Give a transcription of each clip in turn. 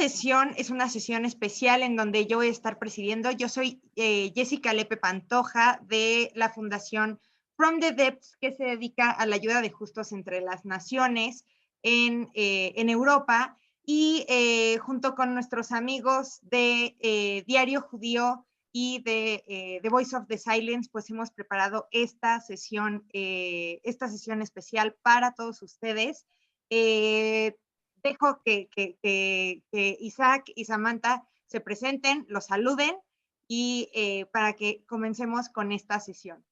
sesión es una sesión especial en donde yo voy a estar presidiendo. Yo soy Jessica Lepe Pantoja de la Fundación From the Depths, que se dedica a la ayuda de justos entre las naciones en Europa, y junto con nuestros amigos de Diario Judío y de The Voice of the Silence, pues hemos preparado esta sesión especial para todos ustedes. Dejo que Isaac y Samantha se presenten, los saluden y para que comencemos con esta sesión.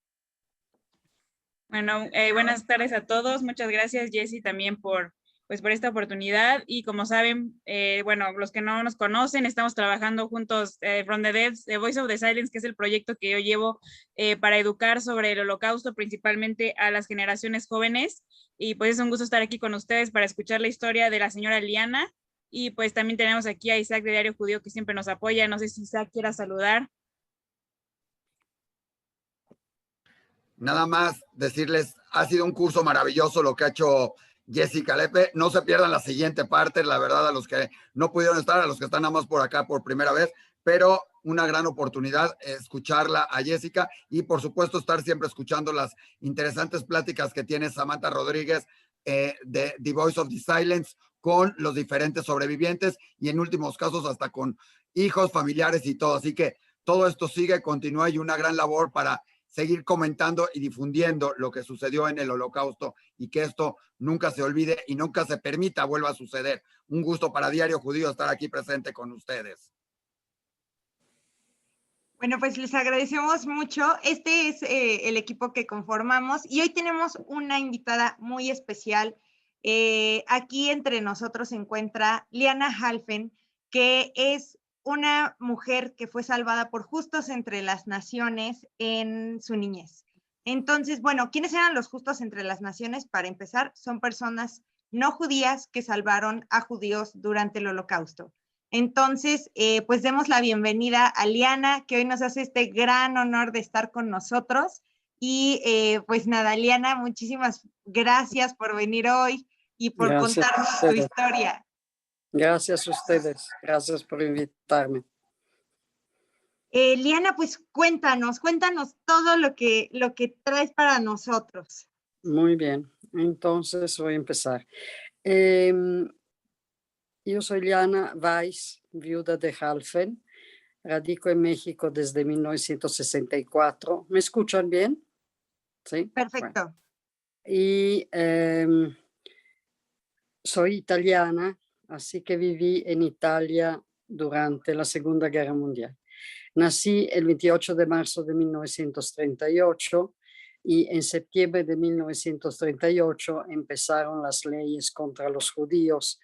Bueno, buenas tardes a todos. Muchas gracias, Jessie, también por esta oportunidad. Y como saben, bueno, los que no nos conocen, estamos trabajando juntos From the Depths, The Voice of the Silence, que es el proyecto que yo llevo para educar sobre el Holocausto, principalmente a las generaciones jóvenes. Y pues es un gusto estar aquí con ustedes para escuchar la historia de la señora Liana. Y pues también tenemos aquí a Isaac de Diario Judío, que siempre nos apoya. No sé si Isaac quiera saludar. Nada más decirles, ha sido un curso maravilloso lo que ha hecho Jessica Lepe. No se pierdan la siguiente parte, la verdad, a los que no pudieron estar, a los que están nada más por acá por primera vez, pero una gran oportunidad escucharla a Jessica y por supuesto estar siempre escuchando las interesantes pláticas que tiene Samantha Rodríguez de The Voice of the Silence con los diferentes sobrevivientes y en últimos casos hasta con hijos, familiares y todo. Así que todo esto sigue, continúa y una gran labor para seguir comentando y difundiendo lo que sucedió en el Holocausto y que esto nunca se olvide y nunca se permita vuelva a suceder. Un gusto para Diario Judío estar aquí presente con ustedes. Bueno, pues les agradecemos mucho. Este es el equipo que conformamos y hoy tenemos una invitada muy especial. Aquí entre nosotros se encuentra Liana Halfen, que es una mujer que fue salvada por justos entre las naciones en su niñez. Entonces, bueno, ¿quiénes eran los justos entre las naciones? Para empezar, son personas no judías que salvaron a judíos durante el Holocausto. Entonces, pues demos la bienvenida a Liana, que hoy nos hace este gran honor de estar con nosotros. Y pues nada, Liana, muchísimas gracias por venir hoy y por contarnos tu historia. Gracias a ustedes, gracias por invitarme. Liana, pues cuéntanos todo lo que traes para nosotros. Muy bien, entonces voy a empezar. Yo soy Liana Weiss, viuda de Halfen, radico en México desde 1964. ¿Me escuchan bien? Sí. Perfecto. Bueno. Y soy italiana, así que viví en Italia durante la Segunda Guerra Mundial. Nací el 28 de marzo de 1938 y en septiembre de 1938 empezaron las leyes contra los judíos.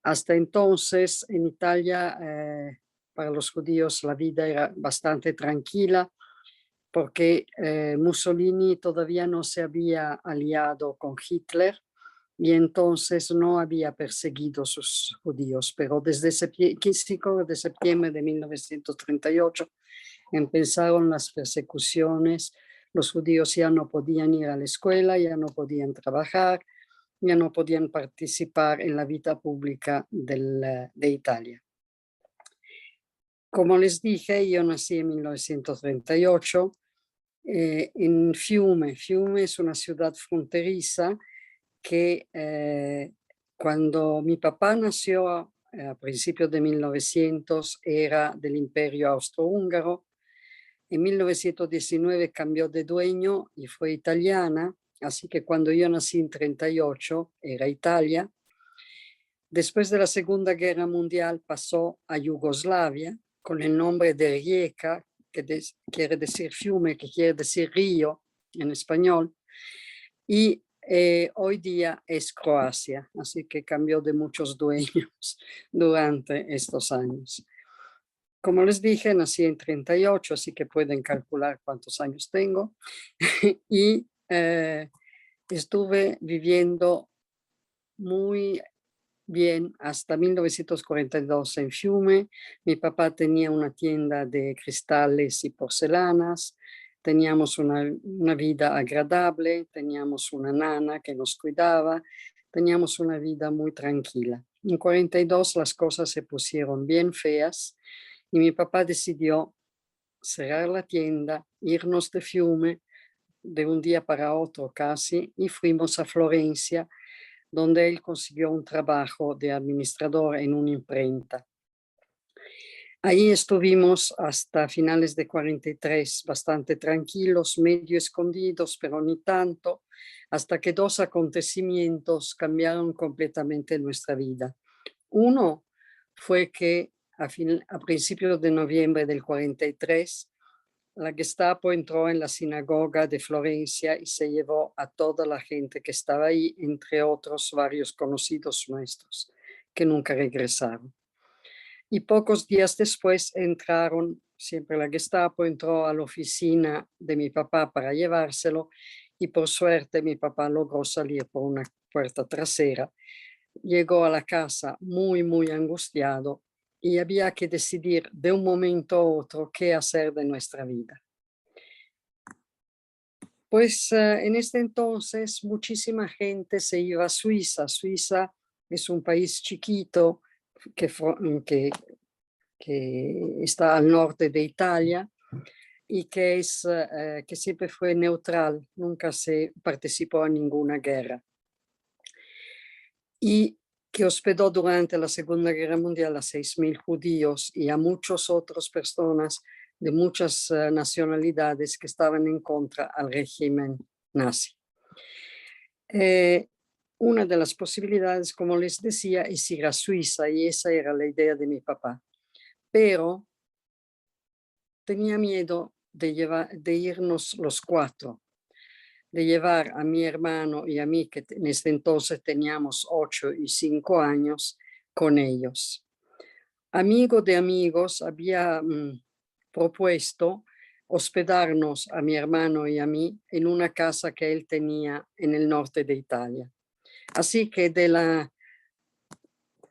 Hasta entonces, en Italia, para los judíos la vida era bastante tranquila porque Mussolini todavía no se había aliado con Hitler y entonces no había perseguido a sus judíos, pero desde 5 de septiembre de 1938 empezaron las persecuciones. Los judíos ya no podían ir a la escuela, ya no podían trabajar, ya no podían participar en la vida pública de Italia. Como les dije, yo nací en 1938 en Fiume. Fiume es una ciudad fronteriza que cuando mi papá nació a principios de 1900 era del Imperio Austrohúngaro. En 1919 cambió de dueño y fue italiana, así que cuando yo nací en 38 era Italia. Después de la Segunda Guerra Mundial pasó a Yugoslavia con el nombre de Rijeka, que quiere decir fiume, que quiere decir río en español, y hoy día es Croacia, así que cambió de muchos dueños durante estos años. Como les dije, nací en 38, así que pueden calcular cuántos años tengo. Y estuve viviendo muy bien hasta 1942 en Fiume. Mi papá tenía una tienda de cristales y porcelanas. Teníamos una vida agradable, teníamos una nana que nos cuidaba, teníamos una vida muy tranquila. En 42 las cosas se pusieron bien feas y mi papá decidió cerrar la tienda, irnos de Fiume de un día para otro casi, y fuimos a Florencia, donde él consiguió un trabajo de administrador en una imprenta. Ahí estuvimos hasta finales de 43, bastante tranquilos, medio escondidos, pero ni tanto, hasta que dos acontecimientos cambiaron completamente nuestra vida. Uno fue que a principios de noviembre del 43, la Gestapo entró en la sinagoga de Florencia y se llevó a toda la gente que estaba ahí, entre otros varios conocidos nuestros, que nunca regresaron. Y pocos días después siempre la Gestapo entró a la oficina de mi papá para llevárselo, y por suerte mi papá logró salir por una puerta trasera. Llegó a la casa muy, muy angustiado y había que decidir de un momento a otro qué hacer de nuestra vida. Pues en este entonces muchísima gente se iba a Suiza. Suiza es un país chiquito que está al norte de Italia y que siempre fue neutral, nunca se participó en ninguna guerra, y que hospedó durante la Segunda Guerra Mundial a 6.000 judíos y a muchas otras personas de muchas nacionalidades que estaban en contra al régimen nazi. Una de las posibilidades, como les decía, es ir a Suiza, y esa era la idea de mi papá. Pero tenía miedo de irnos los cuatro, de llevar a mi hermano y a mí, que en este entonces teníamos 8 y 5 años, con ellos. Amigo de amigos había propuesto hospedarnos a mi hermano y a mí en una casa que él tenía en el norte de Italia. Así que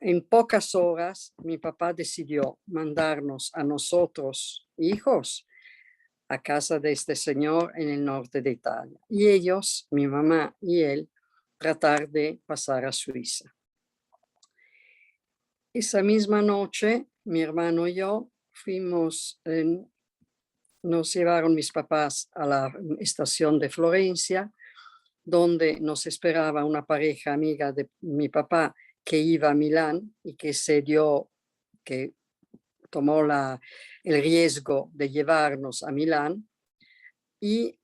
en pocas horas mi papá decidió mandarnos a nosotros, hijos, a casa de este señor en el norte de Italia. Y ellos, mi mamá y él, tratar de pasar a Suiza. Esa misma noche, mi hermano y yo nos llevaron mis papás a la estación de Florencia, donde nos esperaba una pareja amiga de mi papá que iba a Milán y que tomó el riesgo de llevarnos a Milán. Y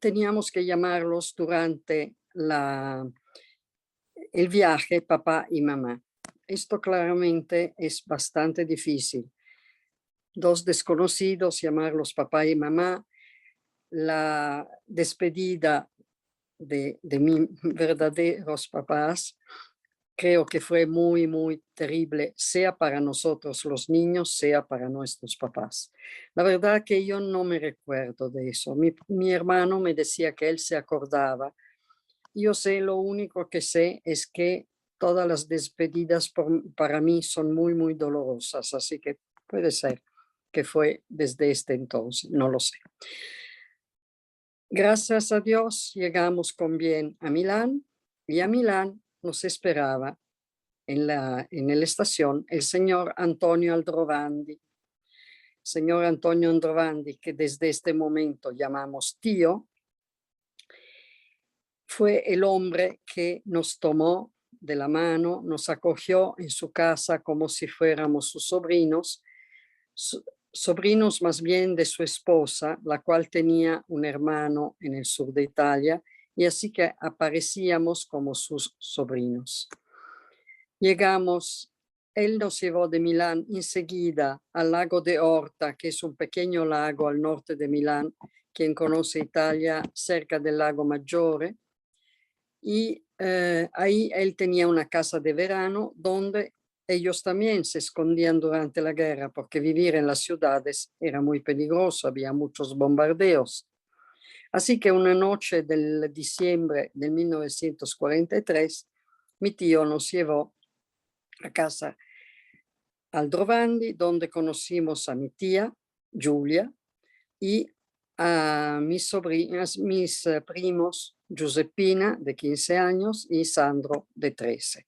teníamos que llamarlos durante el viaje, papá y mamá. Esto claramente es bastante difícil. Dos desconocidos, llamarlos papá y mamá. La despedida de mis verdaderos papás creo que fue muy, muy terrible, sea para nosotros los niños, sea para nuestros papás. La verdad que yo no me recuerdo de eso. Mi hermano me decía que él se acordaba. Yo sé, lo único que sé es que todas las despedidas para mí son muy, muy dolorosas, así que puede ser que fue desde este entonces, no lo sé. Gracias a Dios llegamos con bien a Milán, y a Milán nos esperaba en la estación el señor Antonio Aldrovandi. Señor Antonio Aldrovandi, que desde este momento llamamos tío, fue el hombre que nos tomó de la mano, nos acogió en su casa como si fuéramos sus sobrinos, sobrinos más bien de su esposa, la cual tenía un hermano en el sur de Italia, y así que aparecíamos como sus sobrinos. Llegamos, él nos llevó de Milán enseguida al lago de Orta, que es un pequeño lago al norte de Milán, quien conoce Italia, cerca del lago Maggiore, y ahí él tenía una casa de verano donde ellos también se escondían durante la guerra, porque vivir en las ciudades era muy peligroso, había muchos bombardeos. Así que una noche del diciembre de 1943, mi tío nos llevó a casa Aldrovandi, donde conocimos a mi tía Giulia y a mis primos Giuseppina, de 15 años, y Sandro, de 13.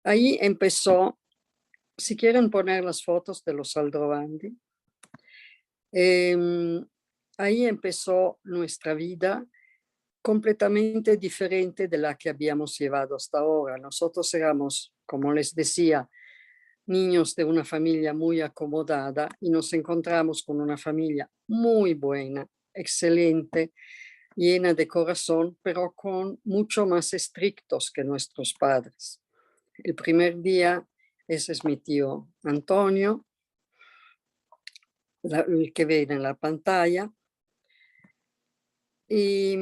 Ahí empezó, si quieren poner las fotos de los Aldrovandi, ahí empezó nuestra vida completamente diferente de la que habíamos llevado hasta ahora. Nosotros éramos, como les decía, niños de una familia muy acomodada y nos encontramos con una familia muy buena, excelente, llena de corazón, pero con mucho más estrictos que nuestros padres. El primer día, ese es mi tío Antonio, el que ven en la pantalla. Y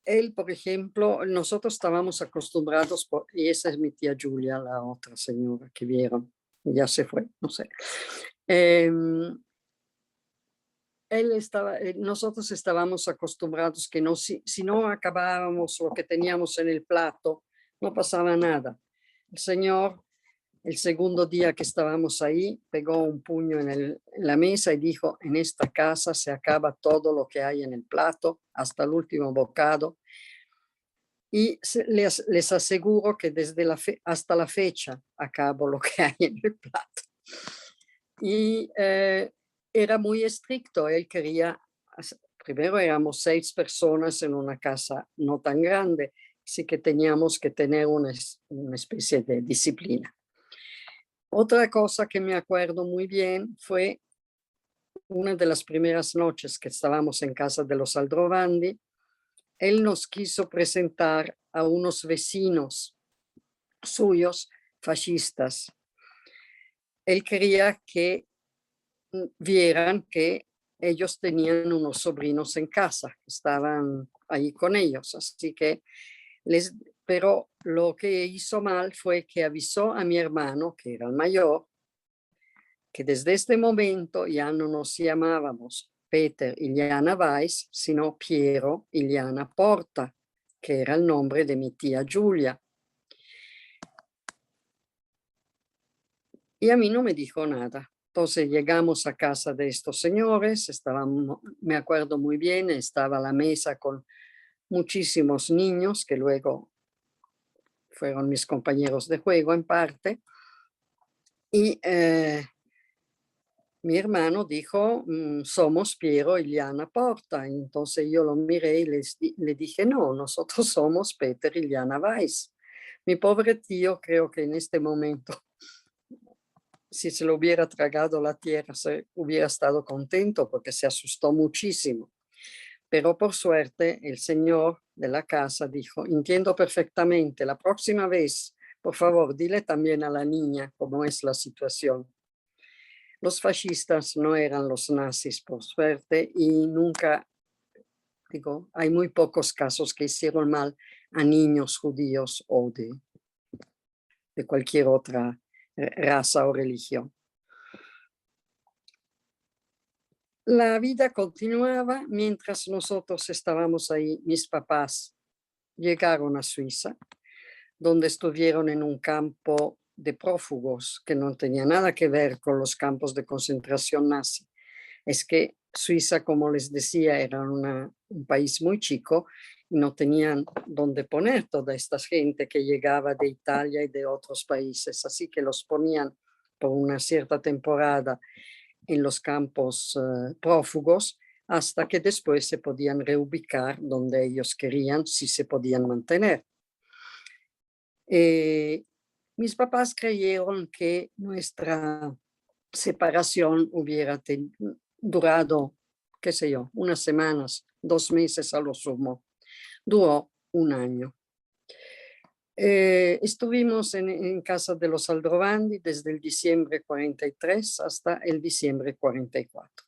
él, por ejemplo, nosotros estábamos acostumbrados, y esa es mi tía Julia, la otra señora que vieron, ya se fue, no sé. Nosotros estábamos acostumbrados que no, si no acabábamos lo que teníamos en el plato, no pasaba nada. El señor, el segundo día que estábamos ahí, pegó un puño en la mesa y dijo: en esta casa se acaba todo lo que hay en el plato, hasta el último bocado. Y les aseguro que desde hasta la fecha acabo lo que hay en el plato. Y era muy estricto. Él quería, primero éramos 6 personas en una casa no tan grande, así que teníamos que tener una especie de disciplina. Otra cosa que me acuerdo muy bien fue una de las primeras noches que estábamos en casa de los Aldrovandi. Él nos quiso presentar a unos vecinos suyos fascistas. Él quería que vieran que ellos tenían unos sobrinos en casa, que estaban ahí con ellos, así que pero lo que hizo mal fue que avisó a mi hermano, que era el mayor, que desde este momento ya no nos llamábamos Peter y Liana Weiss, sino Piero y Liana Porta, que era el nombre de mi tía Giulia. Y a mí no me dijo nada. Entonces llegamos a casa de estos señores, me acuerdo muy bien, estaba la mesa con muchísimos niños que luego fueron mis compañeros de juego en parte. Y mi hermano dijo: somos Piero y Liana Porta. Y entonces yo lo miré y le dije: no, nosotros somos Peter y Liana Weiss. Mi pobre tío, creo que en este momento, si se lo hubiera tragado la tierra, se hubiera estado contento porque se asustó muchísimo. Pero por suerte el señor de la casa dijo: entiendo perfectamente, la próxima vez, por favor, dile también a la niña cómo es la situación. Los fascistas no eran los nazis, por suerte, y nunca, hay muy pocos casos que hicieron mal a niños judíos o de cualquier otra raza o religión. La vida continuaba mientras nosotros estábamos ahí. Mis papás llegaron a Suiza, donde estuvieron en un campo de prófugos que no tenía nada que ver con los campos de concentración nazi. Es que Suiza, como les decía, era un país muy chico y no tenían dónde poner toda esta gente que llegaba de Italia y de otros países. Así que los ponían por una cierta temporada en los campos prófugos hasta que después se podían reubicar donde ellos querían, si se podían mantener. Mis papás creyeron que nuestra separación hubiera durado, qué sé yo, unas semanas, 2 meses a lo sumo. Duró 1 año. Estuvimos en casa de los Aldrovandi desde el diciembre 43 hasta el diciembre 44.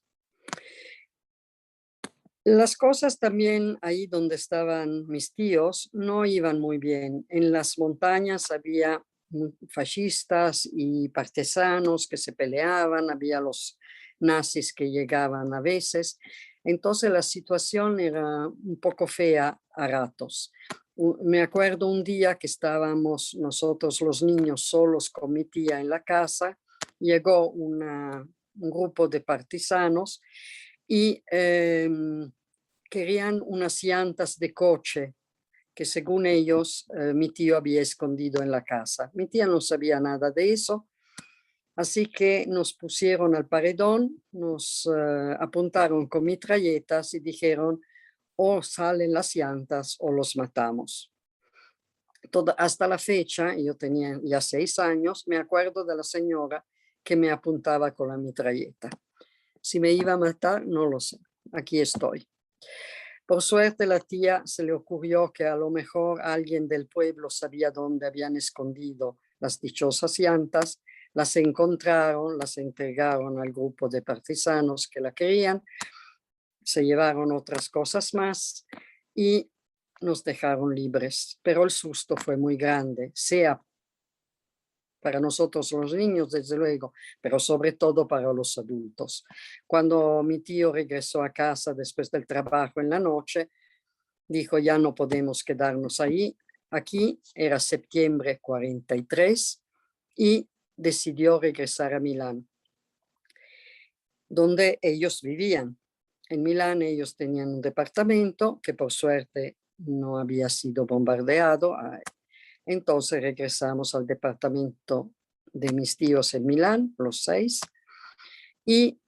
Las cosas también ahí donde estaban mis tíos no iban muy bien. En las montañas había fascistas y partisanos que se peleaban, había los nazis que llegaban a veces. Entonces la situación era un poco fea a ratos. Me acuerdo un día que estábamos nosotros los niños solos con mi tía en la casa, llegó un grupo de partisanos y querían unas llantas de coche que según ellos mi tío había escondido en la casa. Mi tía no sabía nada de eso, así que nos pusieron al paredón, nos apuntaron con metralletas y dijeron o salen las llantas o los matamos. Hasta la fecha, yo tenía ya 6 años, me acuerdo de la señora que me apuntaba con la metralleta. Si me iba a matar, no lo sé. Aquí estoy. Por suerte, la tía se le ocurrió que a lo mejor alguien del pueblo sabía dónde habían escondido las dichosas llantas, las encontraron, las entregaron al grupo de partisanos que la querían, se llevaron otras cosas más y nos dejaron libres. Pero el susto fue muy grande, sea para nosotros los niños, desde luego, pero sobre todo para los adultos. Cuando mi tío regresó a casa después del trabajo en la noche, dijo, ya no podemos quedarnos ahí. Aquí era septiembre 43 y decidió regresar a Milán, donde ellos vivían. En Milán ellos tenían un departamento que por suerte no había sido bombardeado. Entonces regresamos al departamento de mis tíos en Milán, los 6, y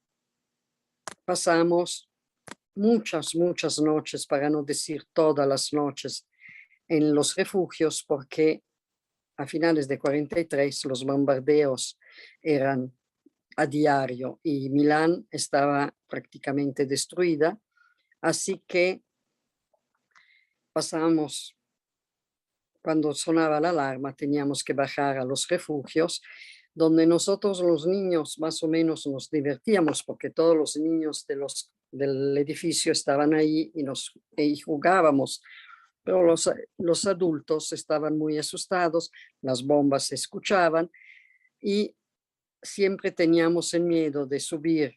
pasamos muchas noches, para no decir todas las noches, en los refugios, porque a finales de 43 los bombardeos eran a diario y Milán estaba prácticamente destruida, así que pasamos, cuando sonaba la alarma, teníamos que bajar a los refugios, donde nosotros los niños más o menos nos divertíamos, porque todos los niños del edificio estaban ahí y jugábamos, pero los adultos estaban muy asustados, las bombas se escuchaban y siempre teníamos el miedo de subir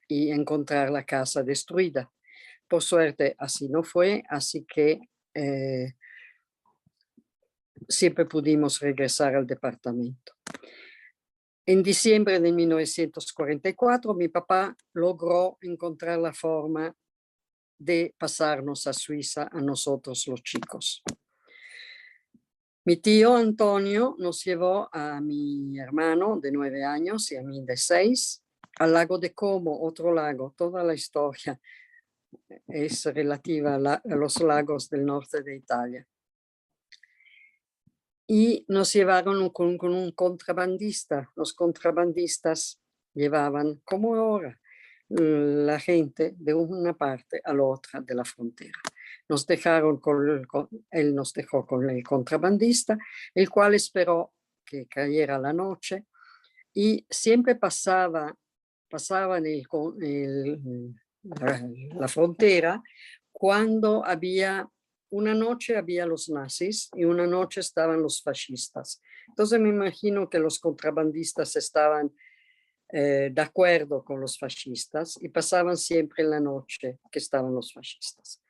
y encontrar la casa destruida. Por suerte así no fue, así que siempre pudimos regresar al departamento. En diciembre de 1944 mi papá logró encontrar la forma de pasarnos a Suiza a nosotros los chicos. Mi tío Antonio nos llevó a mi hermano de 9 años y a mí de 6 al lago de Como, otro lago. Toda la historia es relativa a los lagos del norte de Italia. Y nos llevaron con un contrabandista. Los contrabandistas llevaban, como ahora, la gente de una parte a la otra de la frontera. Él nos dejó con el contrabandista, el cual esperó que cayera la noche y siempre pasaba la frontera cuando una noche había los nazis y una noche estaban los fascistas. Entonces me imagino que los contrabandistas estaban de acuerdo con los fascistas y pasaban siempre en la noche que estaban los fascistas.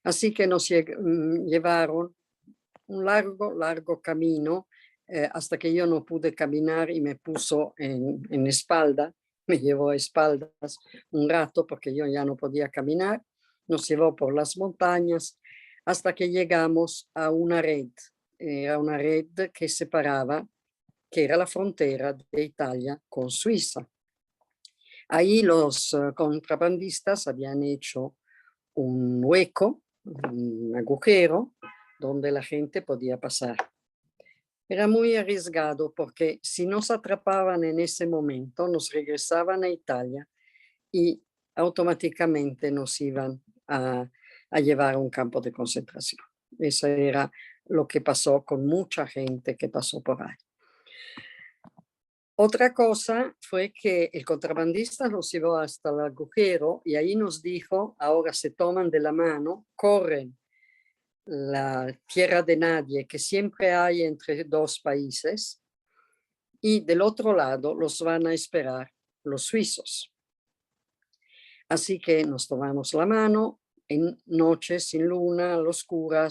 Así que nos llevaron un largo camino hasta que yo no pude caminar y me puso en espalda, me llevó a espaldas un rato porque yo ya no podía caminar, nos llevó por las montañas hasta que llegamos a una red, era una red que separaba, que era la frontera de Italia con Suiza. Ahí los contrabandistas habían hecho un hueco, un agujero, donde la gente podía pasar. Era muy arriesgado porque si nos atrapaban en ese momento, nos regresaban a Italia y automáticamente nos iban a llevar a un campo de concentración. Eso era lo que pasó con mucha gente que pasó por ahí. Otra cosa fue que el contrabandista nos llevó hasta el agujero y ahí nos dijo, ahora se toman de la mano, corren la tierra de nadie que siempre hay entre dos países y del otro lado los van a esperar los suizos. Así que nos tomamos la mano en noche sin luna, a la oscura,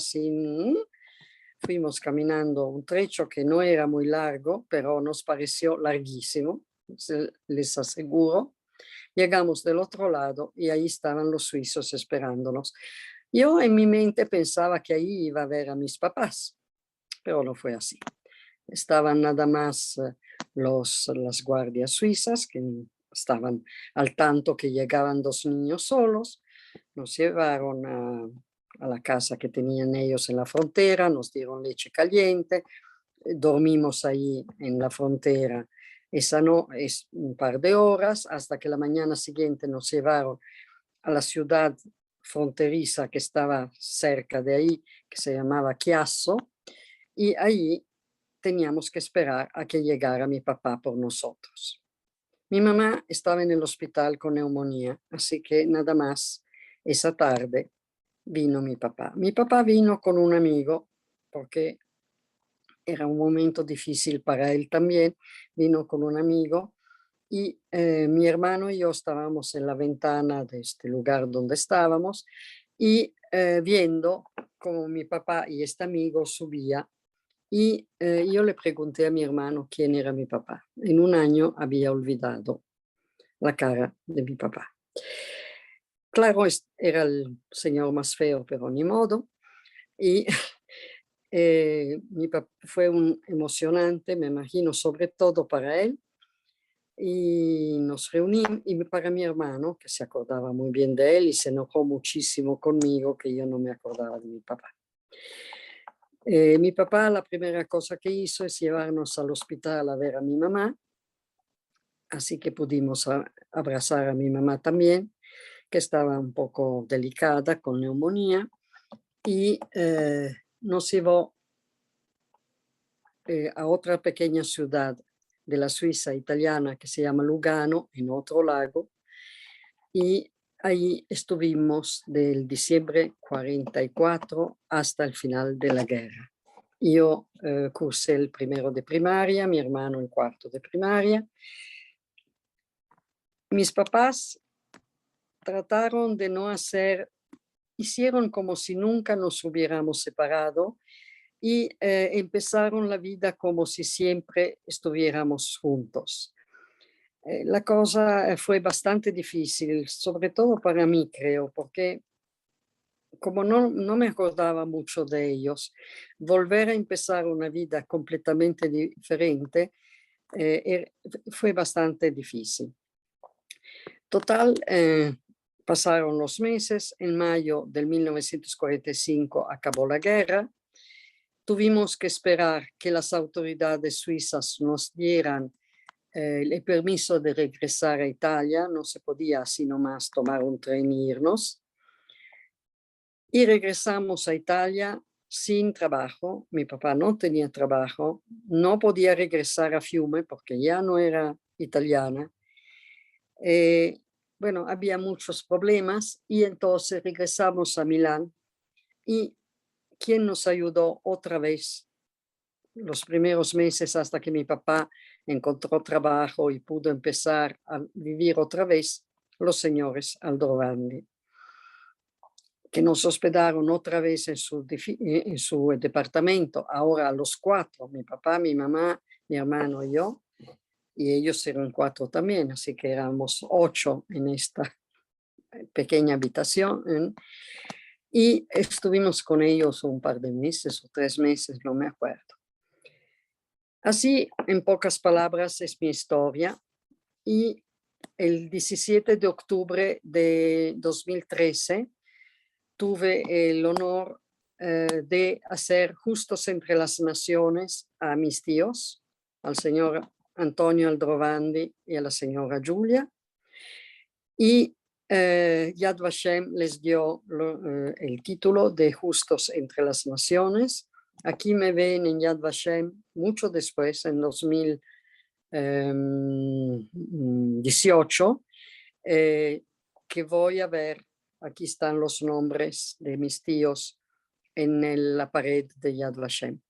fuimos caminando un trecho que no era muy largo, pero nos pareció larguísimo, les aseguro. Llegamos del otro lado y ahí estaban los suizos esperándonos. Yo en mi mente pensaba que ahí iba a ver a mis papás, pero no fue así. Estaban nada más las guardias suizas que estaban al tanto que llegaban 2 niños solos. Nos llevaron a la casa que tenían ellos en la frontera, nos dieron leche caliente, dormimos ahí en la frontera es un par de horas hasta que la mañana siguiente nos llevaron a la ciudad fronteriza que estaba cerca de ahí, que se llamaba Chiasso, y ahí teníamos que esperar a que llegara mi papá por nosotros. Mi mamá estaba en el hospital con neumonía, así que nada más esa tarde vino mi papá. Mi papá vino con un amigo porque era un momento difícil para él también, vino con un amigo y mi hermano y yo estábamos en la ventana de este lugar donde estábamos y viendo cómo mi papá y este amigo subía y yo le pregunté a mi hermano quién era mi papá. En un año había olvidado la cara de mi papá. Claro, era el señor más feo, pero ni modo. Y mi papá fue emocionante, me imagino, sobre todo para él. Y nos reunimos, y para mi hermano, que se acordaba muy bien de él y se enojó muchísimo conmigo, que yo no me acordaba de mi papá. Mi papá la primera cosa que hizo es llevarnos al hospital a ver a mi mamá, así que pudimos abrazar a mi mamá también, que estaba un poco delicada con neumonía, y nos llevó a otra pequeña ciudad de la Suiza italiana que se llama Lugano, en otro lago, y ahí estuvimos del diciembre 44 hasta el final de la guerra. Yo cursé el primero de primaria, mi hermano el cuarto de primaria. Mis papás trataron de no hicieron como si nunca nos hubiéramos separado y empezaron la vida como si siempre estuviéramos juntos. La cosa fue bastante difícil, sobre todo para mí, creo, porque como no me acordaba mucho de ellos, volver a empezar una vida completamente diferente fue bastante difícil. Total, pasaron los meses, en mayo del 1945 acabó la guerra, tuvimos que esperar que las autoridades suizas nos dieran el permiso de regresar a Italia, no se podía así nomás tomar un tren e irnos. Y regresamos a Italia sin trabajo. Mi papá no tenía trabajo, no podía regresar a Fiume porque ya no era italiana. Bueno, había muchos problemas y entonces regresamos a Milán. ¿Y quién nos ayudó otra vez los primeros meses hasta que mi papá encontró trabajo y pudo empezar a vivir otra vez? Los señores Aldrovandi, que nos hospedaron otra vez en su departamento, ahora a los 4, mi papá, mi mamá, mi hermano y yo, y ellos eran 4 también, así que éramos 8 en esta pequeña habitación, y estuvimos con ellos un par de meses o 3 meses, no me acuerdo. Así, en pocas palabras, es mi historia, y el 17 de octubre de 2013 tuve el honor de hacer Justos entre las Naciones a mis tíos, al señor Antonio Aldrovandi y a la señora Giulia, y Yad Vashem les dio el título de Justos entre las Naciones. Aquí me ven en Yad Vashem mucho después, en 2018, que voy a ver. Aquí están los nombres de mis tíos en la pared de Yad Vashem.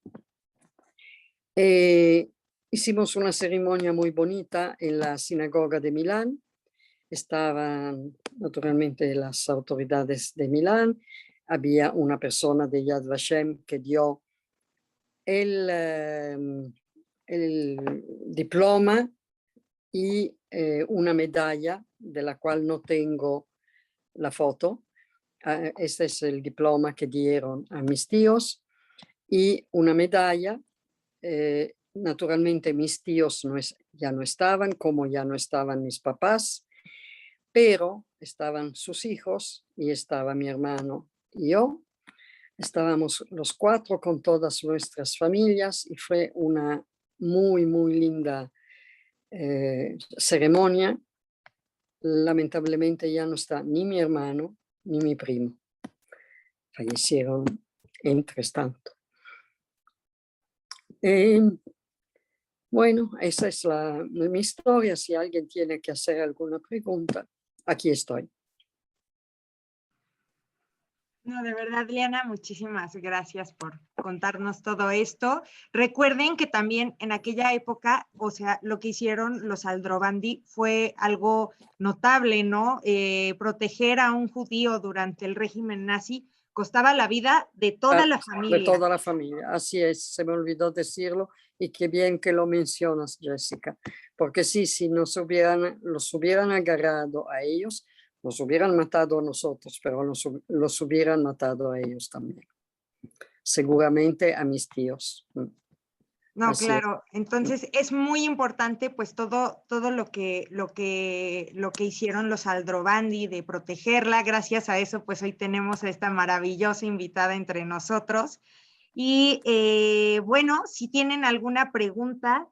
Hicimos una ceremonia muy bonita en la sinagoga de Milán. Estaban naturalmente las autoridades de Milán. Había una persona de Yad Vashem que dio el diploma y una medalla de la cual no tengo la foto. Este es el diploma que dieron a mis tíos y una medalla. Naturalmente mis tíos ya no estaban, como ya no estaban mis papás, pero estaban sus hijos y estaba mi hermano y yo. Estábamos los 4 con todas nuestras familias y fue una muy, muy linda ceremonia. Lamentablemente ya no está ni mi hermano ni mi primo. Fallecieron entre tanto. Bueno, esa es mi historia. Si alguien tiene que hacer alguna pregunta, aquí estoy. No, de verdad, Liana, muchísimas gracias por contarnos todo esto. Recuerden que también en aquella época, o sea, lo que hicieron los Aldrovandi fue algo notable, ¿no? Proteger a un judío durante el régimen nazi costaba la vida de toda la familia. De toda la familia, así es, se me olvidó decirlo y qué bien que lo mencionas, Jessica, porque sí, si los hubieran agarrado a ellos, nos hubieran matado a nosotros, pero los hubieran matado a ellos también. Seguramente a mis tíos. No, Así claro. Entonces es muy importante pues todo lo que hicieron los Aldrovandi de protegerla. Gracias a eso pues hoy tenemos a esta maravillosa invitada entre nosotros. Y bueno, si tienen alguna pregunta,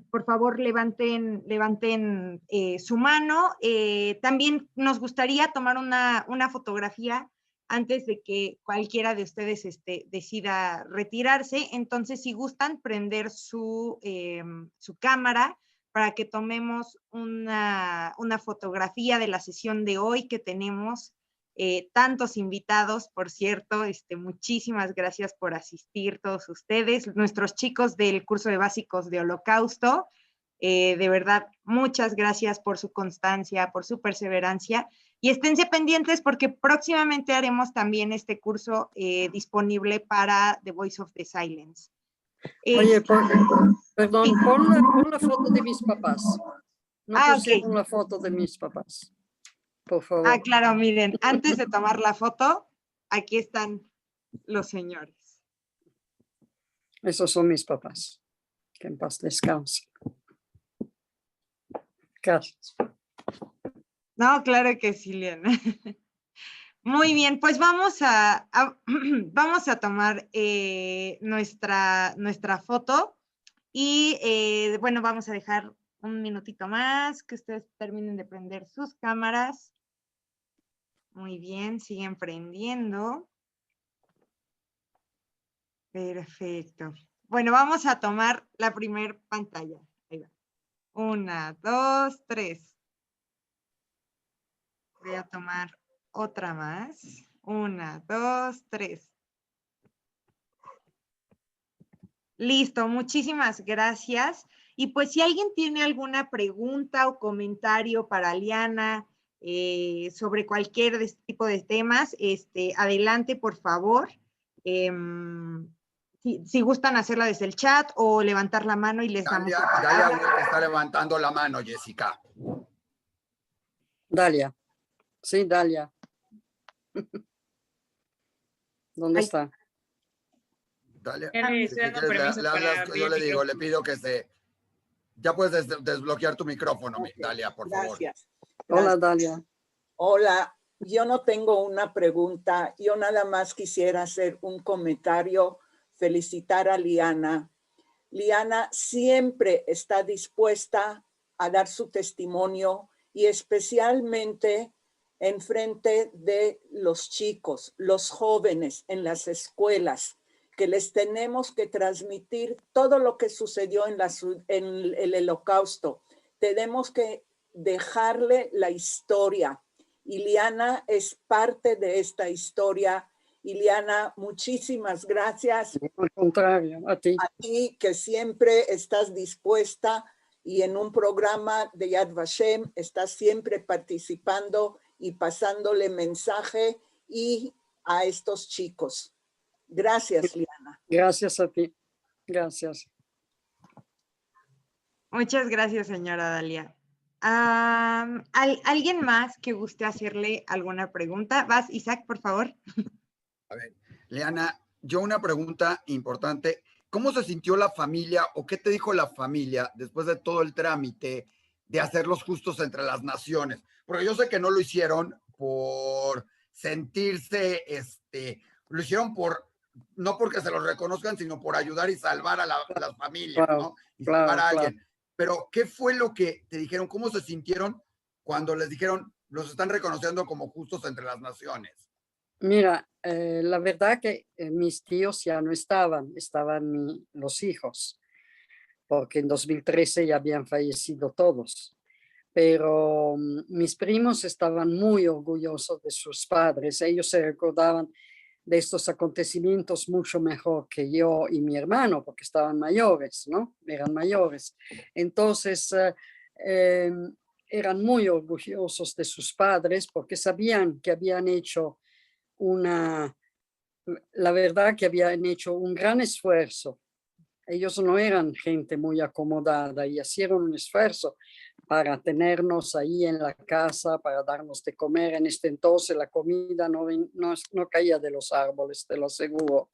por favor levanten su mano. También nos gustaría tomar una fotografía antes de que cualquiera de ustedes decida retirarse. Entonces, si gustan prender su cámara para que tomemos una fotografía de la sesión de hoy que tenemos. Tantos invitados, por cierto, muchísimas gracias por asistir todos ustedes, nuestros chicos del curso de básicos de Holocausto, de verdad, muchas gracias por su constancia, por su perseverancia, y esténse pendientes porque próximamente haremos también este curso disponible para The Voice of the Silence. Oye, perdón, sí. pon la foto de mis papás. No pusieron okay. La foto de mis papás. Por favor. Claro, miren, antes de tomar la foto, aquí están los señores. Esos son mis papás. Que en paz descansen. Gracias. No, claro que sí, Liana. Muy bien, pues vamos a tomar nuestra foto y bueno, vamos a dejar un minutito más que ustedes terminen de prender sus cámaras. Muy bien, siguen prendiendo. Perfecto. Bueno, vamos a tomar la primer pantalla. Ahí va. 1, 2, 3. Voy a tomar otra más. 1, 2, 3. Listo, muchísimas gracias. Y pues si alguien tiene alguna pregunta o comentario para Liana sobre cualquier de este tipo de temas, adelante, por favor. Si gustan hacerla desde el chat o levantar la mano y les damos la palabra. Dalia que está levantando la mano, Jessica. Dalia. Sí, Dalia. ¿Dónde está? Dalia. Si yo le digo, le pido que ya puedes desbloquear tu micrófono, okay. Dalia, por favor. Gracias. Hola, Dalia. Hola, yo no tengo una pregunta, yo nada más quisiera hacer un comentario, felicitar a Liana. Liana siempre está dispuesta a dar su testimonio y especialmente en frente de los chicos, los jóvenes en las escuelas, que les tenemos que transmitir todo lo que sucedió en el Holocausto. Tenemos que dejarle la historia. Y Liana es parte de esta historia. Y Liana, muchísimas gracias. Al contrario, a ti. A ti que siempre estás dispuesta y en un programa de Yad Vashem estás siempre participando y pasándole mensaje y a estos chicos. Gracias, Liana. Gracias a ti. Gracias. Muchas gracias, señora Dalia. ¿Alguien más que guste hacerle alguna pregunta? Vas, Isaac, por favor. A ver, Liana, yo una pregunta importante. ¿Cómo se sintió la familia o qué te dijo la familia después de todo el trámite de hacer los justos entre las naciones? Porque yo sé que no lo hicieron por sentirse, lo hicieron no porque se los reconozcan, sino por ayudar y salvar a las familias, Claro, ¿no? Y salvar claro, a claro. alguien. Pero, ¿qué fue lo que te dijeron? ¿Cómo se sintieron cuando les dijeron, los están reconociendo como justos entre las naciones? Mira, la verdad que mis tíos ya no estaban, estaban los hijos, porque en 2013 ya habían fallecido todos. Pero mis primos estaban muy orgullosos de sus padres. Ellos se recordaban de estos acontecimientos mucho mejor que yo y mi hermano, porque estaban mayores, ¿no? Eran mayores. Entonces, eran muy orgullosos de sus padres porque sabían que habían hecho la verdad que habían hecho un gran esfuerzo. Ellos no eran gente muy acomodada y hicieron un esfuerzo para tenernos ahí en la casa, para darnos de comer. En este entonces la comida no caía de los árboles, te lo aseguro.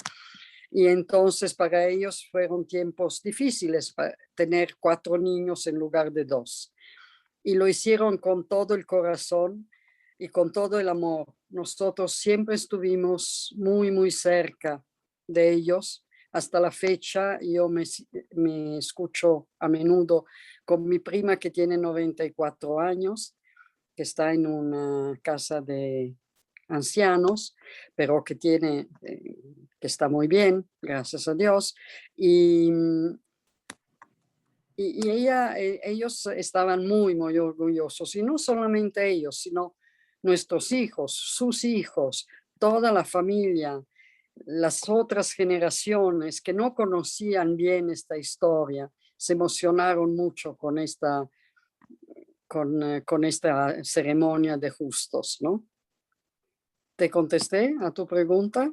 Y entonces para ellos fueron tiempos difíciles para tener 4 niños en lugar de 2. Y lo hicieron con todo el corazón y con todo el amor. Nosotros siempre estuvimos muy, muy cerca de ellos. Hasta la fecha yo me escucho a menudo con mi prima que tiene 94 años, que está en una casa de ancianos, pero que está muy bien, gracias a Dios. Y ellos estaban muy, muy orgullosos, y no solamente ellos, sino nuestros hijos, sus hijos, toda la familia, las otras generaciones que no conocían bien esta historia, se emocionaron mucho con esta ceremonia de justos, ¿no? ¿Te contesté a tu pregunta,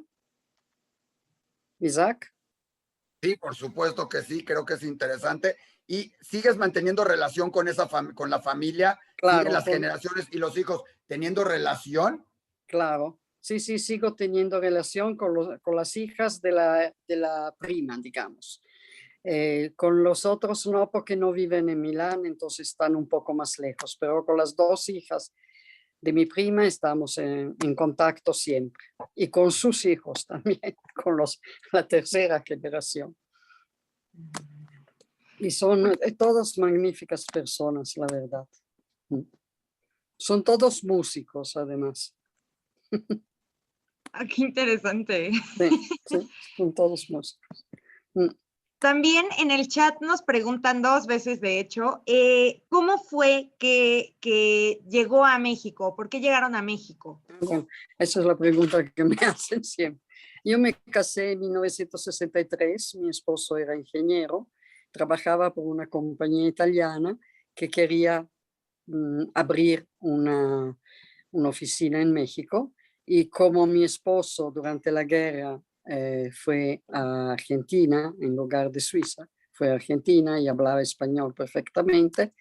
Isaac? Sí, por supuesto que sí, creo que es interesante. ¿Y sigues manteniendo relación con con la familia? ¿Siguen Claro, las generaciones y los hijos teniendo relación? claro. Sí, sigo teniendo relación con las hijas de la prima, digamos. Con los otros no, porque no viven en Milán, entonces están un poco más lejos, pero con las 2 hijas de mi prima estamos en contacto siempre. Y con sus hijos también, con la tercera generación. Y son todas magníficas personas, la verdad. Son todos músicos, además. Qué interesante. Sí, son todos músicos. También en el chat nos preguntan 2 veces, de hecho, ¿cómo fue que llegó a México? ¿Por qué llegaron a México? Bueno, esa es la pregunta que me hacen siempre. Yo me casé en 1963, mi esposo era ingeniero, trabajaba por una compañía italiana que quería abrir una oficina en México, y como mi esposo durante la guerra fue a Argentina en lugar de Suiza, fue a Argentina y hablaba español perfectamente,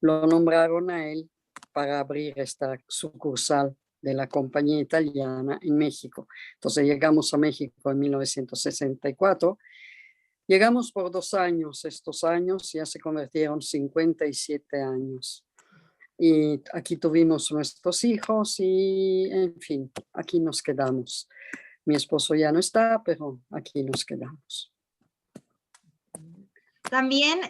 lo nombraron a él para abrir esta sucursal de la compañía italiana en México. Entonces llegamos a México en 1964. Llegamos por 2 años, estos años ya se convirtieron 57 años. Y aquí tuvimos nuestros hijos y, en fin, aquí nos quedamos. Mi esposo ya no está, pero aquí nos quedamos. También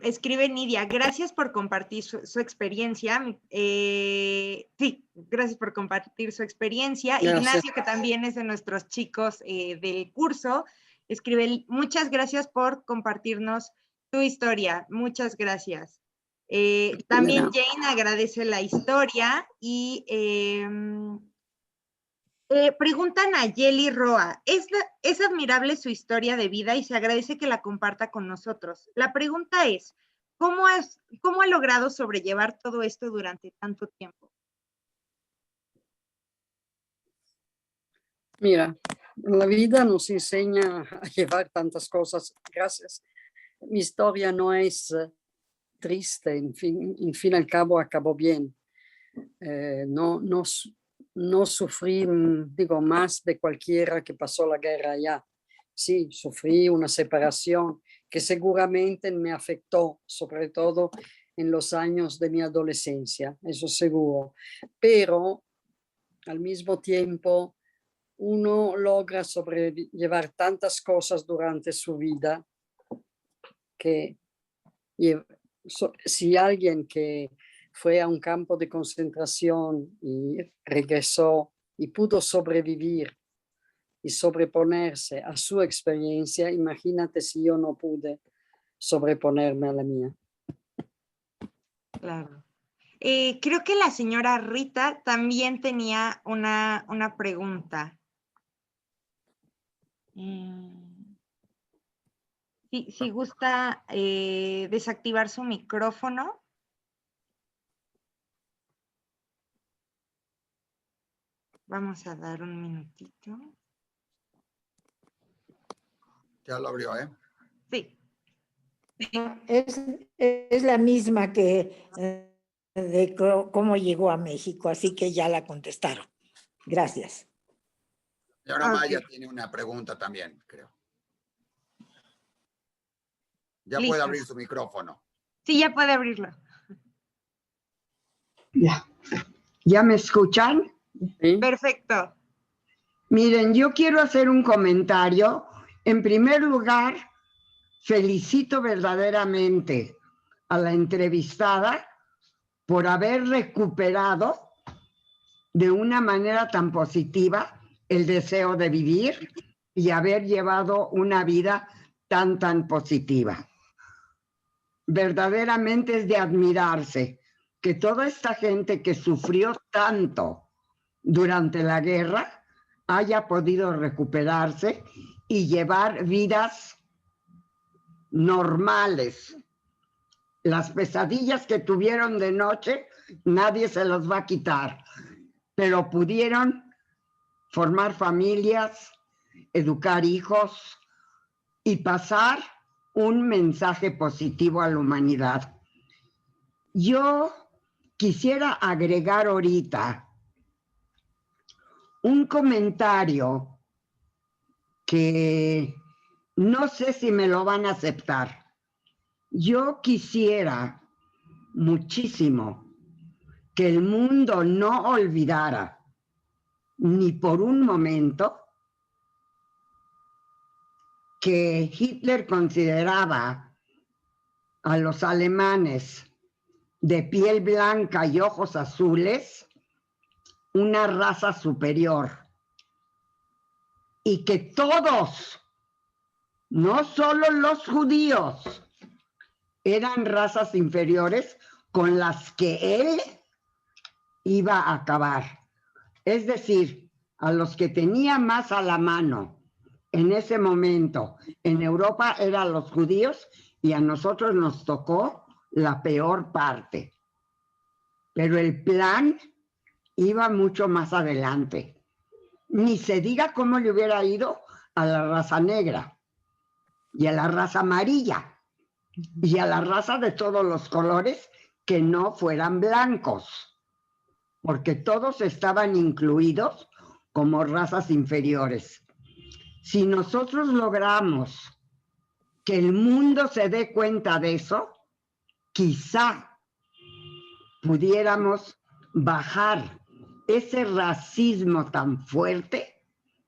escribe Nidia, gracias por compartir su experiencia. Sí, gracias por compartir su experiencia. Gracias. Ignacio, que también es de nuestros chicos del curso, escribe, muchas gracias por compartirnos tu historia. Muchas gracias. También Jane agradece la historia y preguntan a Yeli Roa, es admirable su historia de vida y se agradece que la comparta con nosotros. La pregunta es, ¿cómo ha logrado sobrellevar todo esto durante tanto tiempo? Mira, la vida nos enseña a llevar tantas cosas. Gracias. Mi historia no es triste, en fin al cabo acabó bien. No sufrí, digo, más de cualquiera que pasó la guerra allá. Sí, sufrí una separación que seguramente me afectó, sobre todo en los años de mi adolescencia, eso seguro. Pero al mismo tiempo, uno logra sobrellevar tantas cosas durante su vida que si alguien que fue a un campo de concentración y regresó y pudo sobrevivir y sobreponerse a su experiencia, imagínate si yo no pude sobreponerme a la mía. Claro. Creo que la señora Rita también tenía una pregunta. Si gusta desactivar su micrófono. Vamos a dar un minutito. Ya lo abrió, ¿eh? Sí. Es la misma que de cómo llegó a México, así que ya la contestaron. Gracias. Señora Maya tiene una pregunta también, creo. Ya Listo. puede abrir su micrófono. Sí, ya puede abrirlo. ¿Ya me escuchan? ¿Sí? Perfecto. Miren, yo quiero hacer un comentario. En primer lugar, felicito verdaderamente a la entrevistada por haber recuperado de una manera tan positiva el deseo de vivir y haber llevado una vida tan positiva. Verdaderamente es de admirarse que toda esta gente que sufrió tanto durante la guerra haya podido recuperarse y llevar vidas normales. Las pesadillas que tuvieron de noche, nadie se los va a quitar, pero pudieron formar familias, educar hijos y pasar un mensaje positivo a la humanidad. Yo quisiera agregar ahorita un comentario que no sé si me lo van a aceptar. Yo quisiera muchísimo que el mundo no olvidara ni por un momento que Hitler consideraba a los alemanes de piel blanca y ojos azules una raza superior y que todos, no solo los judíos, eran razas inferiores con las que él iba a acabar. Es decir, a los que tenía más a la mano en ese momento en Europa eran los judíos y a nosotros nos tocó la peor parte. Pero el plan iba mucho más adelante. Ni se diga cómo le hubiera ido a la raza negra y a la raza amarilla y a la raza de todos los colores que no fueran blancos, porque todos estaban incluidos como razas inferiores. Si nosotros logramos que el mundo se dé cuenta de eso, quizá pudiéramos bajar ese racismo tan fuerte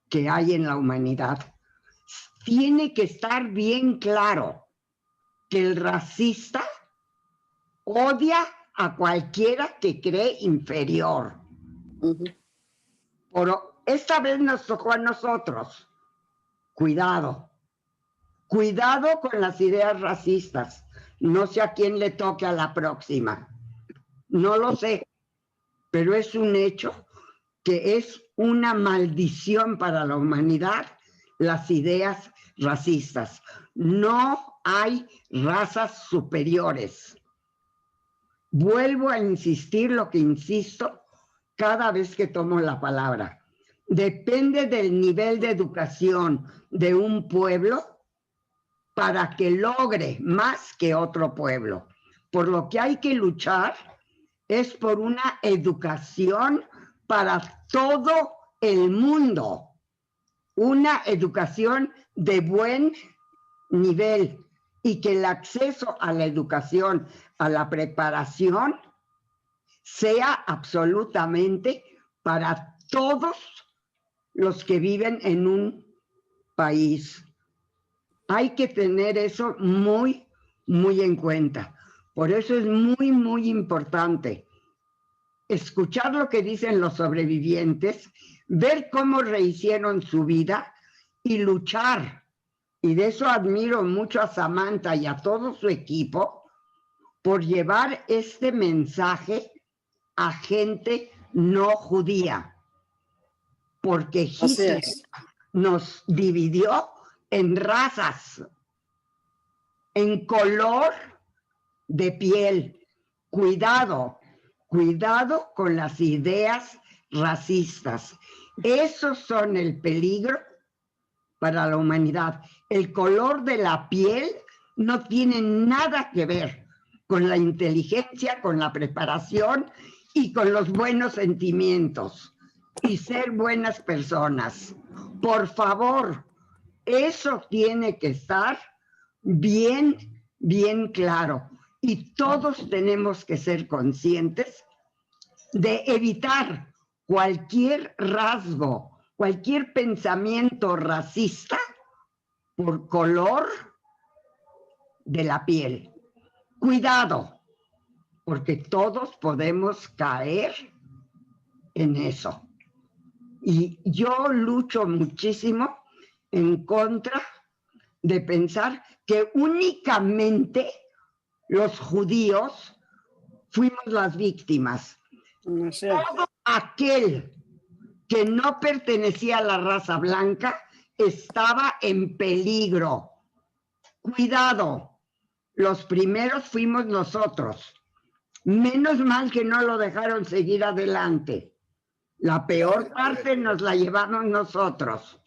que hay en la humanidad. Tiene que estar bien claro que el racista odia a cualquiera que cree inferior. Pero esta vez nos tocó a nosotros. Cuidado. Cuidado con las ideas racistas. No sé a quién le toque a la próxima. No lo sé. Pero es un hecho que es una maldición para la humanidad las ideas racistas. No hay razas superiores. Vuelvo a insistir lo que insisto cada vez que tomo la palabra. Depende del nivel de educación de un pueblo para que logre más que otro pueblo. por lo que hay que luchar es por una educación para todo el mundo, una educación de buen nivel y que el acceso a la educación, a la preparación, sea absolutamente para todos los que viven en un país. Hay que tener eso muy, muy en cuenta. Por eso es muy, muy importante escuchar lo que dicen los sobrevivientes, ver cómo rehicieron su vida y luchar. Y de eso admiro mucho a Samantha y a todo su equipo por llevar este mensaje a gente no judía. Porque Hitler nos dividió en razas, en color de piel. Cuidado, cuidado con las ideas racistas. Esos son el peligro para la humanidad. El color de la piel no tiene nada que ver con la inteligencia, con la preparación y con los buenos sentimientos y ser buenas personas. Por favor, eso tiene que estar bien, bien claro. Y todos tenemos que ser conscientes de evitar cualquier rasgo, cualquier pensamiento racista por color de la piel. Cuidado, porque todos podemos caer en eso. Y yo lucho muchísimo en contra de pensar que únicamente los judíos fuimos las víctimas. No sé. Todo aquel que no pertenecía a la raza blanca estaba en peligro. Cuidado, los primeros fuimos nosotros. Menos mal que no lo dejaron seguir adelante. La peor parte nos la llevamos nosotros.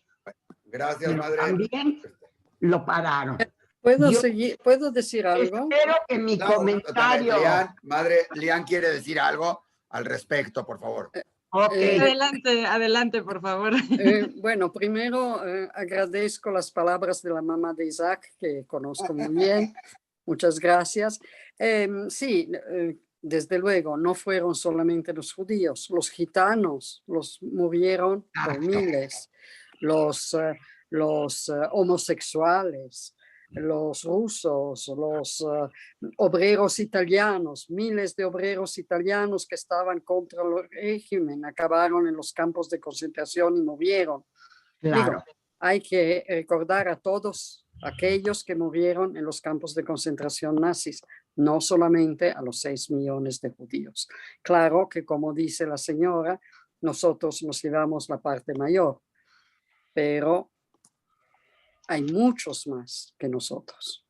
Gracias, Pero madre. también lo pararon. ¿Puedo decir algo? Espero que mi comentario... Lian quiere decir algo al respecto, por favor. Okay. Adelante, por favor. Bueno, primero agradezco las palabras de la mamá de Isaac, que conozco muy bien. Muchas gracias. Sí, desde luego, no fueron solamente los judíos, los gitanos los murieron por miles, los homosexuales, los rusos, los obreros italianos, miles de obreros italianos que estaban contra el régimen, acabaron en los campos de concentración y murieron. Claro. Digo, hay que recordar a todos aquellos que murieron en los campos de concentración nazis, no solamente a los 6 millones de judíos. Claro que, como dice la señora, nosotros nos llevamos la parte mayor, pero hay muchos más que nosotros.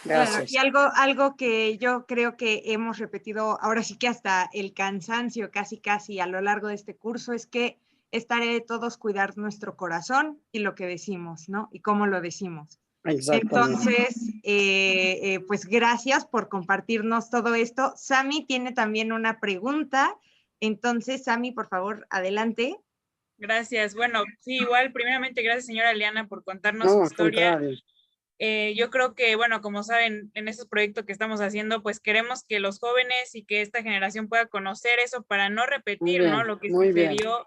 Gracias. Claro, y algo que yo creo que hemos repetido ahora sí que hasta el cansancio casi a lo largo de este curso es que es tarea de todos cuidar nuestro corazón y lo que decimos, ¿no? Y cómo lo decimos. Entonces, pues gracias por compartirnos todo esto. Sami tiene también una pregunta. Entonces, Sami, por favor, adelante. Gracias. Bueno, sí, igual, primeramente, gracias, señora Liana, por contarnos su historia. Yo creo que, bueno, como saben, en estos proyectos que estamos haciendo, pues queremos que los jóvenes y que esta generación pueda conocer eso para no repetir, ¿no? Lo que sucedió.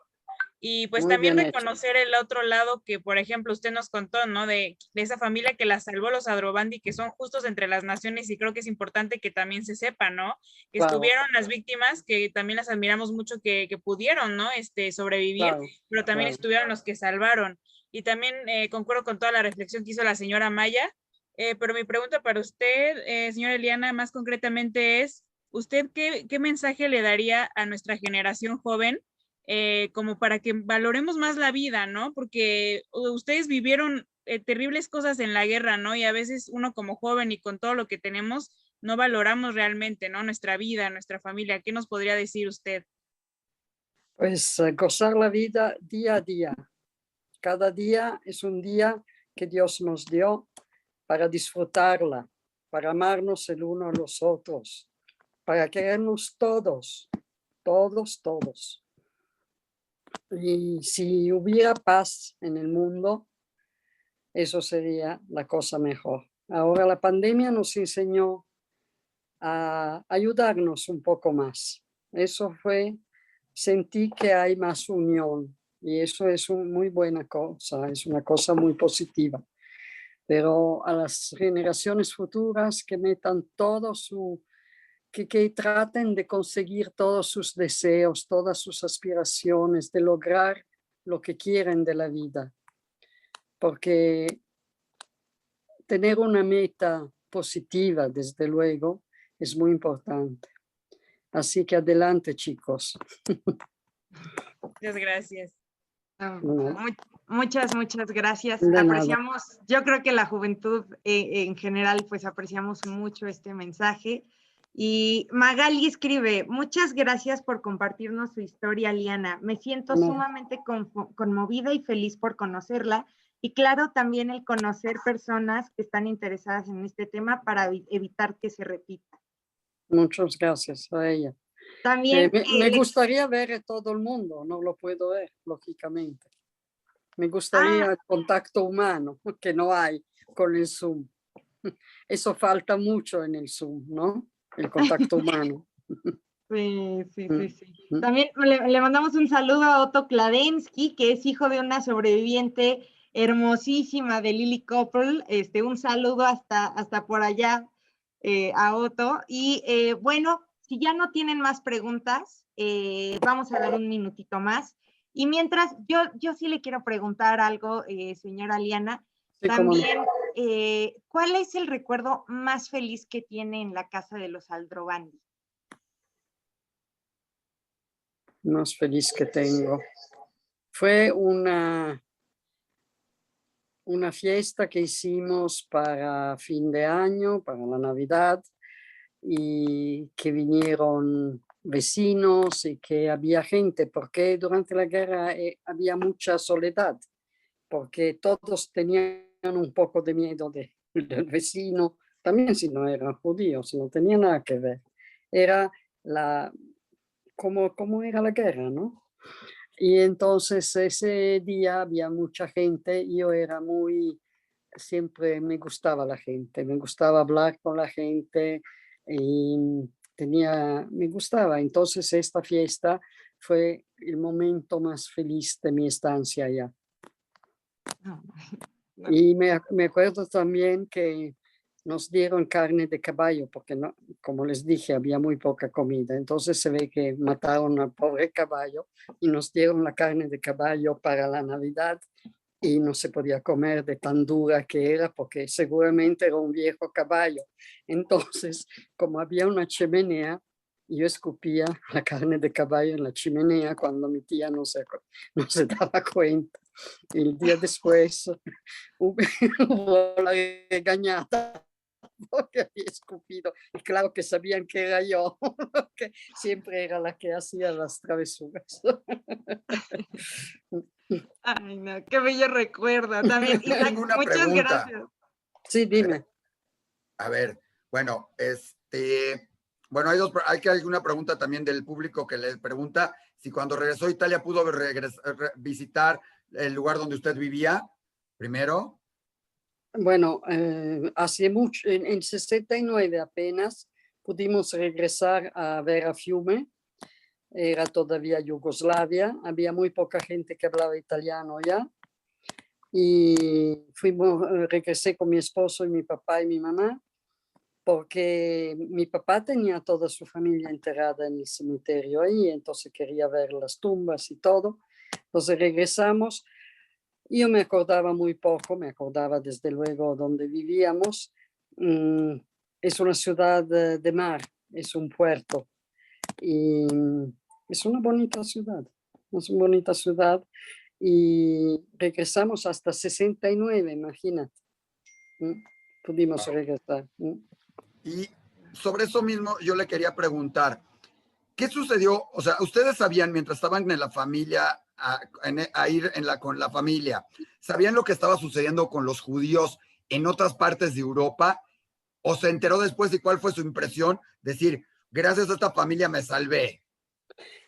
Y pues también reconocer el otro lado que, por ejemplo, usted nos contó, ¿no? De esa familia que la salvó los Adrobandi, que son justos entre las naciones, y creo que es importante que también se sepa, ¿no? Que estuvieron las víctimas, que también las admiramos mucho, que pudieron, ¿no? Sobrevivir, pero también estuvieron los que salvaron. Y también concuerdo con toda la reflexión que hizo la señora Maya, pero mi pregunta para usted, señora Eliana, más concretamente es, ¿usted qué mensaje le daría a nuestra generación joven como para que valoremos más la vida, ¿no? Porque ustedes vivieron terribles cosas en la guerra, ¿no? Y a veces uno como joven y con todo lo que tenemos, no valoramos realmente, ¿no? Nuestra vida, nuestra familia. ¿Qué nos podría decir usted? Pues gozar la vida día a día. Cada día es un día que Dios nos dio para disfrutarla. para amarnos el uno a los otros, para querernos todos, todos, todos. Y si hubiera paz en el mundo, eso sería la cosa mejor. Ahora la pandemia nos enseñó a ayudarnos un poco más. Eso fue, sentí que hay más unión y eso es una muy buena cosa, es una cosa muy positiva. Pero a las generaciones futuras que metan todo que traten de conseguir todos sus deseos, todas sus aspiraciones, de lograr lo que quieren de la vida. Porque tener una meta positiva, desde luego, es muy importante. Así que adelante, chicos. Muchas gracias. Muchas gracias. De nada. Apreciamos, yo creo que la juventud en general, pues apreciamos mucho este mensaje. Y Magali escribe, muchas gracias por compartirnos su historia, Liana. Me siento sumamente conmovida y feliz por conocerla. Y claro, también el conocer personas que están interesadas en este tema para evitar que se repita. Muchas gracias a ella. También me gustaría ver a todo el mundo, no lo puedo ver, lógicamente. Me gustaría el contacto humano, que no hay con el Zoom. Eso falta mucho en el Zoom, ¿no? El contacto humano. Sí. También le mandamos un saludo a Otto Kladensky, que es hijo de una sobreviviente hermosísima de Lily Koppel. Un saludo hasta por allá a Otto. Y bueno, si ya no tienen más preguntas, vamos a dar un minutito más. Y mientras, yo sí le quiero preguntar algo, señora Liana. Sí, también, ¿cuál es el recuerdo más feliz que tiene en la casa de los Aldrovandi? Más feliz que tengo. Fue una fiesta que hicimos para fin de año, para la Navidad, y que vinieron vecinos y que había gente, porque durante la guerra había mucha soledad, porque todos tenían un poco de miedo del vecino, también si no eran judíos, no tenía nada que ver. Era como era la guerra, ¿no? Y entonces ese día había mucha gente, yo era siempre me gustaba la gente, me gustaba hablar con la gente y me gustaba. Entonces esta fiesta fue el momento más feliz de mi estancia allá. Y me acuerdo también que nos dieron carne de caballo, porque no, como les dije, había muy poca comida. Entonces se ve que mataron al pobre caballo y nos dieron la carne de caballo para la Navidad y no se podía comer de tan dura que era, porque seguramente era un viejo caballo. Entonces, como había una chimenea, yo escupía la carne de caballo en la chimenea cuando mi tía no se daba cuenta. El día después hubo la regañada porque había escupido. Y claro que sabían que era yo, que siempre era la que hacía las travesuras. Ay, no, qué bello recuerdo. También, Isaac, Tengo una muchas pregunta. gracias. Sí, dime. A ver, bueno, bueno, hay una pregunta también del público que le pregunta si cuando regresó a Italia pudo visitar el lugar donde usted vivía, primero. Bueno, hace mucho, en 69 apenas pudimos regresar a ver a Fiume. Era todavía Yugoslavia, había muy poca gente que hablaba italiano ya. Y regresé con mi esposo y mi papá y mi mamá, porque mi papá tenía toda su familia enterrada en el cementerio ahí, entonces quería ver las tumbas y todo. Entonces regresamos. Yo me acordaba muy poco, me acordaba desde luego donde vivíamos. Es una ciudad de mar, es un puerto. Y es una bonita ciudad, y regresamos hasta 69, imagínate. Pudimos regresar. Y sobre eso mismo yo le quería preguntar, ¿qué sucedió? O sea, ustedes sabían mientras estaban en la familia, con la familia, ¿sabían lo que estaba sucediendo con los judíos en otras partes de Europa? o se enteró después y cuál fue su impresión? Decir, gracias a esta familia me salvé.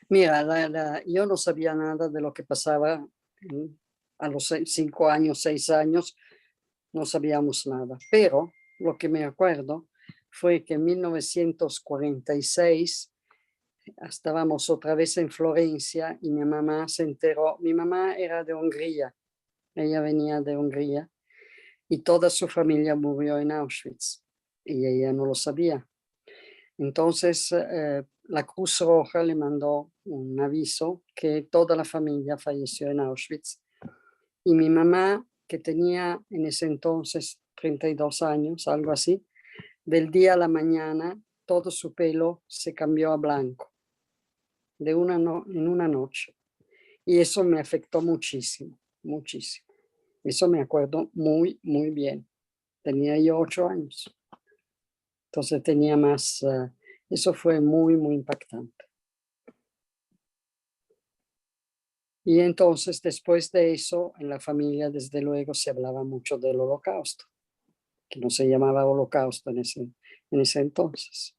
Mira, yo no sabía nada de lo que pasaba a los 5 años, 6 años, no sabíamos nada. Pero lo que me acuerdo fue que en 1946 estábamos otra vez en Florencia y mi mamá se enteró. Mi mamá era de Hungría, ella venía de Hungría y toda su familia murió en Auschwitz y ella no lo sabía. Entonces, la Cruz Roja le mandó un aviso que toda la familia falleció en Auschwitz. Y mi mamá, que tenía en ese entonces 32 años, algo así, del día a la mañana, todo su pelo se cambió a blanco, en una noche. Y eso me afectó muchísimo, muchísimo. Eso me acuerdo muy, muy bien. Tenía yo 8 años. Entonces tenía más, eso fue muy, muy impactante. Y entonces después de eso, en la familia desde luego se hablaba mucho del Holocausto, que no se llamaba Holocausto en ese entonces.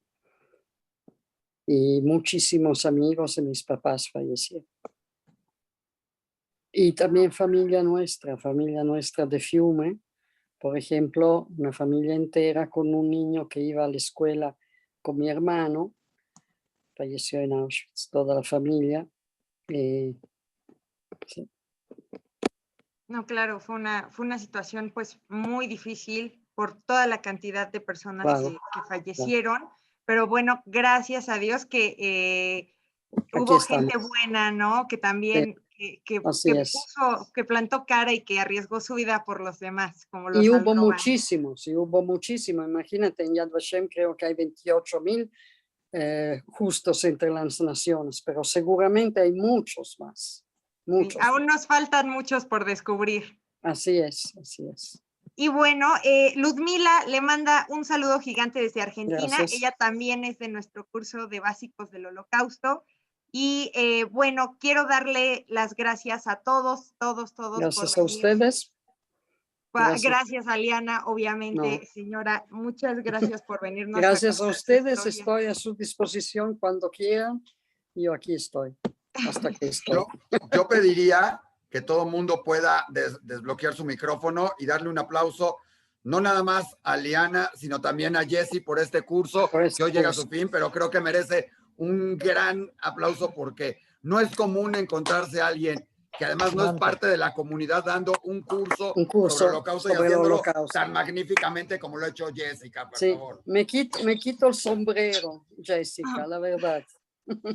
Y muchísimos amigos de mis papás fallecieron. Y también familia nuestra de Fiume, por ejemplo, una familia entera con un niño que iba a la escuela con mi hermano, falleció en Auschwitz, toda la familia. Sí. No, claro, fue una situación pues muy difícil por toda la cantidad de personas Claro, que fallecieron, claro. Pero bueno, gracias a Dios que hubo estamos. gente buena, ¿no? Que también que plantó cara y que arriesgó su vida por los demás, como los y hubo muchísimos. Imagínate, en Yad Vashem creo que hay 28,000 justos entre las naciones, pero seguramente hay muchos más. Sí, aún nos faltan muchos por descubrir. Así es, así es. Y bueno, Ludmila le manda un saludo gigante desde Argentina. Gracias. Ella también es de nuestro curso de básicos del Holocausto. Y bueno, quiero darle las gracias a todos. Gracias a ustedes. Gracias a Liana, obviamente, no. Señora. Muchas gracias por venirnos. Gracias a ustedes. Estoy a su disposición cuando quieran. Yo aquí estoy. Hasta que estoy. Yo pediría que todo el mundo pueda desbloquear su micrófono y darle un aplauso, no nada más a Liana, sino también a Jessie por este curso que hoy llega a su fin, pero creo que merece un gran aplauso porque no es común encontrarse a alguien que además no es parte de la comunidad dando un curso sobre el Holocausto y haciéndolo tan magníficamente como lo ha hecho Jessica, por favor. Me quito el sombrero, Jessica, la verdad.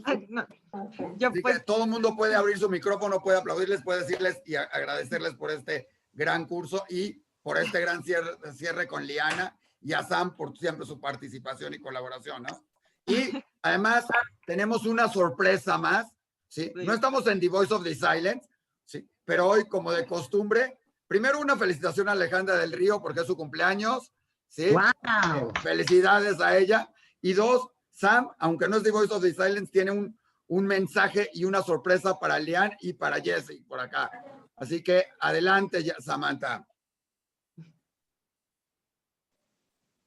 Ay, no. Así que todo el mundo puede abrir su micrófono, puede aplaudirles, puede decirles y agradecerles por este gran curso y por este gran cierre con Liana y a Sam por siempre su participación y colaboración, ¿no? Y además tenemos una sorpresa más, ¿sí? No estamos en The Voice of the Silence, ¿sí? Pero hoy, como de costumbre, primero una felicitación a Alejandra del Río porque es su cumpleaños, ¿sí? ¡Wow! Felicidades a ella. Y 2, Sam, aunque no es The Voice of the Silence, tiene un mensaje y una sorpresa para Lian y para Jessie por acá. Así que adelante, Samantha.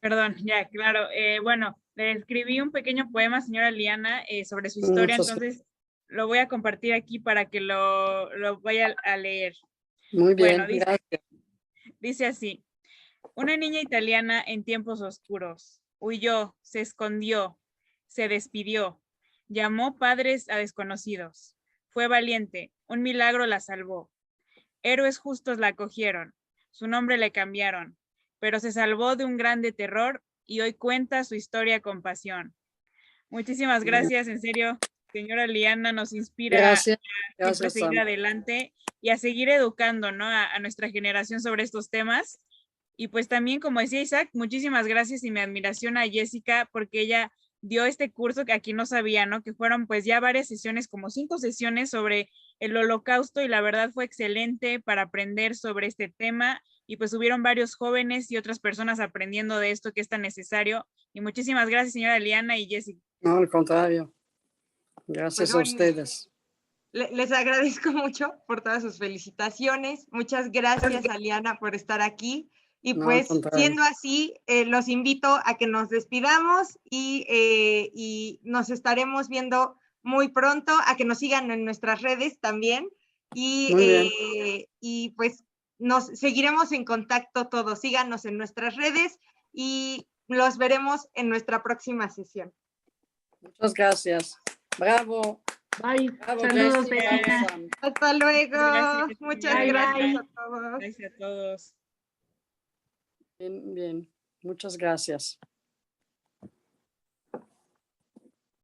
Perdón, ya, claro. Bueno, le escribí un pequeño poema, señora Liana, sobre su historia, entonces lo voy a compartir aquí para que lo vaya a leer. Muy bien, bueno, dice así. Una niña italiana en tiempos oscuros. Huyó, se escondió, se despidió. Llamó padres a desconocidos. Fue valiente, un milagro la salvó. Héroes justos la acogieron, su nombre le cambiaron, pero se salvó de un grande terror y hoy cuenta su historia con pasión. Muchísimas gracias, en serio, señora Liana, nos inspira a seguir adelante y a seguir educando, ¿no? a nuestra generación sobre estos temas. Y pues también, como decía Isaac, muchísimas gracias y mi admiración a Jessica porque ella dio este curso que aquí no sabía, ¿no? Que fueron pues ya varias sesiones, como 5 sesiones sobre el Holocausto y la verdad fue excelente para aprender sobre este tema y pues hubieron varios jóvenes y otras personas aprendiendo de esto que es tan necesario. Y muchísimas gracias, señora Liana y Jessica. No, al contrario. Gracias a ustedes. Les agradezco mucho por todas sus felicitaciones. Muchas gracias a Liana por estar aquí. Y No, al pues contrario. siendo así, los invito a que nos despidamos y nos estaremos viendo muy pronto, a que nos sigan en nuestras redes también Muy bien. y pues nos seguiremos en contacto todos. Síganos en nuestras redes y los veremos en nuestra próxima sesión. Muchas gracias. Bravo. Bye. Bravo, Saludos, Jessica. Betita. Sam. Hasta luego. Gracias. Muchas Bye, gracias bye. a todos. Gracias a todos. Bien, bien. Muchas gracias.